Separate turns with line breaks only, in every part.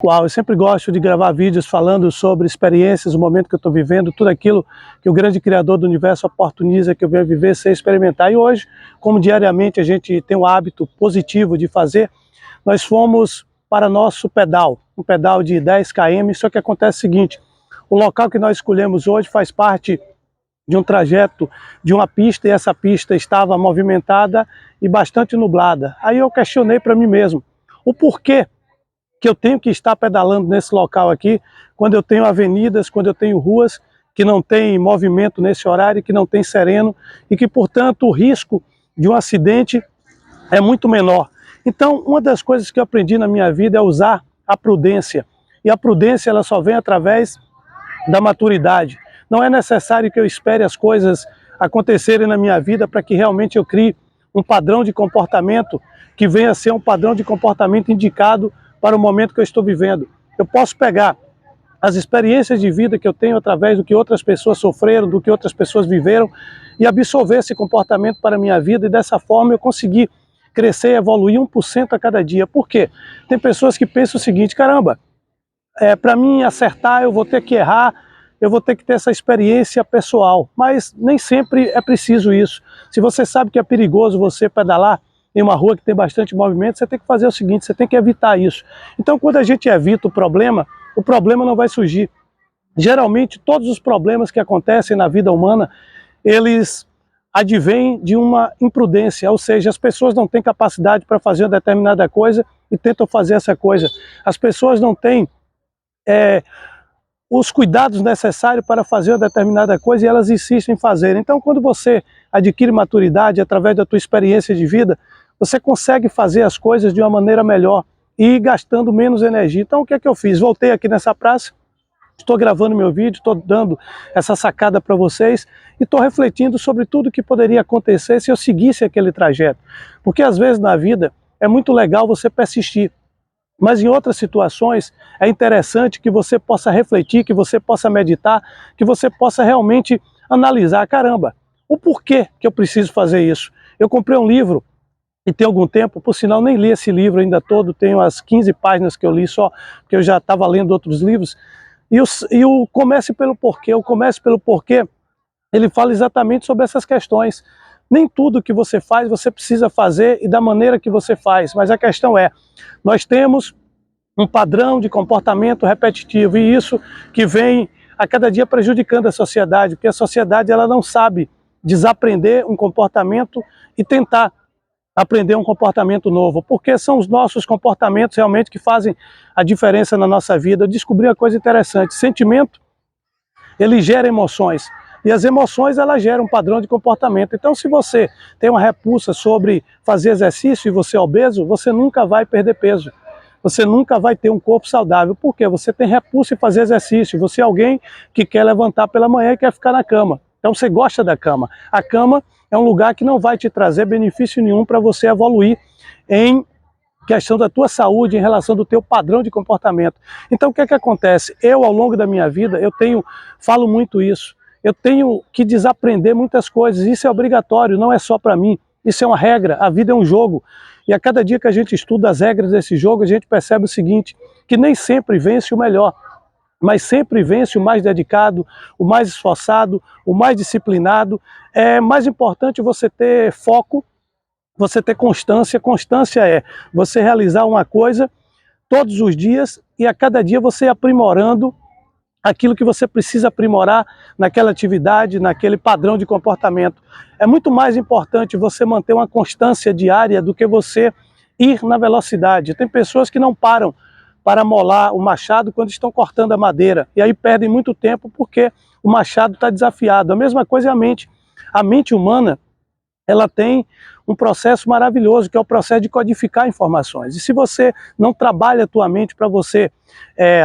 Uau, eu sempre gosto de gravar vídeos falando sobre experiências, o momento que eu estou vivendo, tudo aquilo que o grande Criador do Universo oportuniza que eu venho viver sem experimentar. E hoje, como diariamente a gente tem o hábito positivo de fazer, nós fomos para nosso pedal, um pedal de 10 km, só que acontece o seguinte, o local que nós escolhemos hoje faz parte de um trajeto de uma pista e essa pista estava movimentada e bastante nublada. Aí eu questionei para mim mesmo, o porquê que eu tenho que estar pedalando nesse local aqui, quando eu tenho avenidas, quando eu tenho ruas que não tem movimento nesse horário, que não tem sereno e que, portanto, o risco de um acidente é muito menor. Então, uma das coisas que eu aprendi na minha vida é usar a prudência. E a prudência ela só vem através da maturidade. Não é necessário que eu espere as coisas acontecerem na minha vida para que realmente eu crie um padrão de comportamento que venha a ser um padrão de comportamento indicado para o momento que eu estou vivendo. Eu posso pegar as experiências de vida que eu tenho através do que outras pessoas sofreram, do que outras pessoas viveram e absorver esse comportamento para a minha vida e dessa forma eu conseguir crescer e evoluir 1% a cada dia. Por quê? Tem pessoas que pensam o seguinte, caramba, para mim acertar eu vou ter que errar, eu vou ter que ter essa experiência pessoal, mas nem sempre é preciso isso. Se você sabe que é perigoso você pedalar em uma rua que tem bastante movimento, você tem que fazer o seguinte, você tem que evitar isso. Então, quando a gente evita o problema não vai surgir. Geralmente, todos os problemas que acontecem na vida humana, eles advêm de uma imprudência, ou seja, as pessoas não têm capacidade para fazer uma determinada coisa e tentam fazer essa coisa. As pessoas não têm os cuidados necessários para fazer uma determinada coisa e elas insistem em fazer. Então, quando você adquire maturidade através da tua experiência de vida, você consegue fazer as coisas de uma maneira melhor e gastando menos energia. Então, o que é que eu fiz? Voltei aqui nessa praça, estou gravando meu vídeo, estou dando essa sacada para vocês e estou refletindo sobre tudo que poderia acontecer se eu seguisse aquele trajeto. Porque às vezes na vida é muito legal você persistir. Mas em outras situações é interessante que você possa refletir, que você possa meditar, que você possa realmente analisar, caramba, o porquê que eu preciso fazer isso. Eu comprei um livro e tem algum tempo, por sinal nem li esse livro ainda todo, tenho as 15 páginas que eu li só, porque eu já estava lendo outros livros, e o Comece pelo Porquê, o Comece pelo Porquê, ele fala exatamente sobre essas questões. Nem tudo que você faz, você precisa fazer e da maneira que você faz, mas a questão é, nós temos um padrão de comportamento repetitivo e isso que vem a cada dia prejudicando a sociedade, porque a sociedade ela não sabe desaprender um comportamento e tentar aprender um comportamento novo, porque são os nossos comportamentos realmente que fazem a diferença na nossa vida. Eu descobri uma coisa interessante, sentimento, ele gera emoções, e as emoções elas geram um padrão de comportamento. Então se você tem uma repulsa sobre fazer exercício e você é obeso, você nunca vai perder peso. Você nunca vai ter um corpo saudável, porque você tem repulsa em fazer exercício, você é alguém que quer levantar pela manhã e quer ficar na cama. Então você gosta da cama. A cama é um lugar que não vai te trazer benefício nenhum para você evoluir em questão da tua saúde, em relação do teu padrão de comportamento. Então o que é que acontece? Eu, ao longo da minha vida, falo muito isso, eu tenho que desaprender muitas coisas, isso é obrigatório, não é só para mim, isso é uma regra, a vida é um jogo. E a cada dia que a gente estuda as regras desse jogo, a gente percebe o seguinte, que nem sempre vence o melhor, mas sempre vence o mais dedicado, o mais esforçado, o mais disciplinado. É mais importante você ter foco, você ter constância. Constância é você realizar uma coisa todos os dias e a cada dia você ir aprimorando aquilo que você precisa aprimorar naquela atividade, naquele padrão de comportamento. É muito mais importante você manter uma constância diária do que você ir na velocidade. Tem pessoas que não param para molar o machado quando estão cortando a madeira, e aí perdem muito tempo porque o machado está desafiado. A mesma coisa é a mente. A mente humana, ela tem um processo maravilhoso, que é o processo de codificar informações. E se você não trabalha a tua mente para você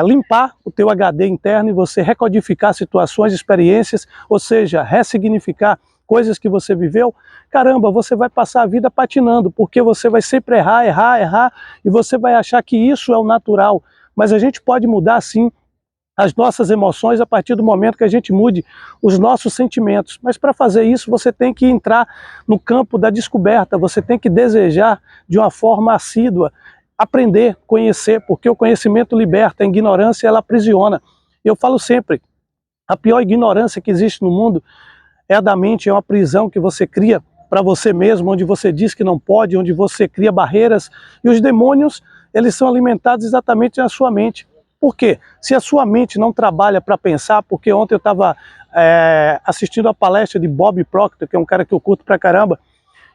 limpar o teu HD interno e você recodificar situações, experiências, ou seja, ressignificar coisas que você viveu, caramba, você vai passar a vida patinando, porque você vai sempre errar, e você vai achar que isso é o natural. Mas a gente pode mudar sim as nossas emoções a partir do momento que a gente mude os nossos sentimentos. Mas para fazer isso você tem que entrar no campo da descoberta, você tem que desejar de uma forma assídua aprender, conhecer, porque o conhecimento liberta, a ignorância ela aprisiona. Eu falo sempre, a pior ignorância que existe no mundo é a da mente, é uma prisão que você cria para você mesmo, onde você diz que não pode, onde você cria barreiras, e os demônios, eles são alimentados exatamente na sua mente. Por quê? Se a sua mente não trabalha para pensar, porque ontem eu estava assistindo a palestra de Bob Proctor, que é um cara que eu curto pra caramba,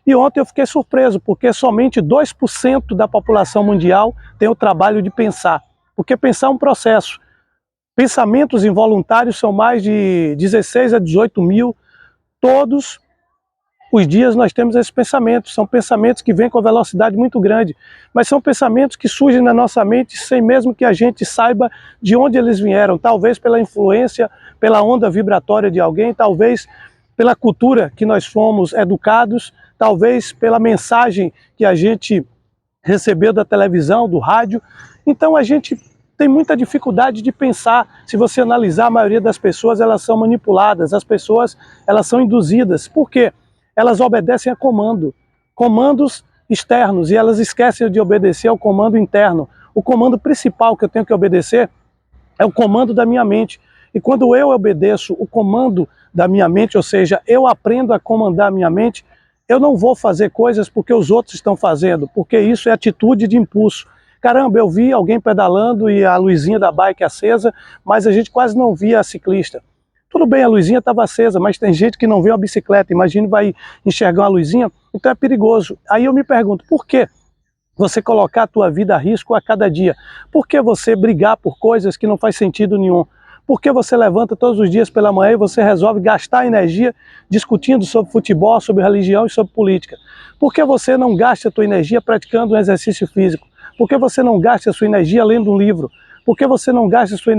e ontem eu fiquei surpreso, porque somente 2% da população mundial tem o trabalho de pensar, porque pensar é um processo. Pensamentos involuntários são mais de 16 a 18 mil, todos os dias nós temos esses pensamentos, são pensamentos que vêm com velocidade muito grande, mas são pensamentos que surgem na nossa mente sem mesmo que a gente saiba de onde eles vieram, talvez pela influência, pela onda vibratória de alguém, talvez pela cultura que nós fomos educados, talvez pela mensagem que a gente recebeu da televisão, do rádio. Então a gente tem muita dificuldade de pensar. Se você analisar, a maioria das pessoas elas são manipuladas, as pessoas elas são induzidas. Por quê? Elas obedecem a comandos externos, e elas esquecem de obedecer ao comando interno. O comando principal que eu tenho que obedecer é o comando da minha mente. E quando eu obedeço o comando da minha mente, ou seja, eu aprendo a comandar a minha mente, eu não vou fazer coisas porque os outros estão fazendo, porque isso é atitude de impulso. Caramba, eu vi alguém pedalando e a luzinha da bike acesa, mas a gente quase não via a ciclista. Tudo bem, a luzinha estava acesa, mas tem gente que não vê uma bicicleta, imagine vai enxergar uma luzinha, então é perigoso. Aí eu me pergunto, por que você colocar a tua vida a risco a cada dia? Por que você brigar por coisas que não faz sentido nenhum? Por que você levanta todos os dias pela manhã e você resolve gastar energia discutindo sobre futebol, sobre religião e sobre política? Por que você não gasta a tua energia praticando um exercício físico? Por que você não gasta a sua energia lendo um livro? Por que você não gasta a sua energia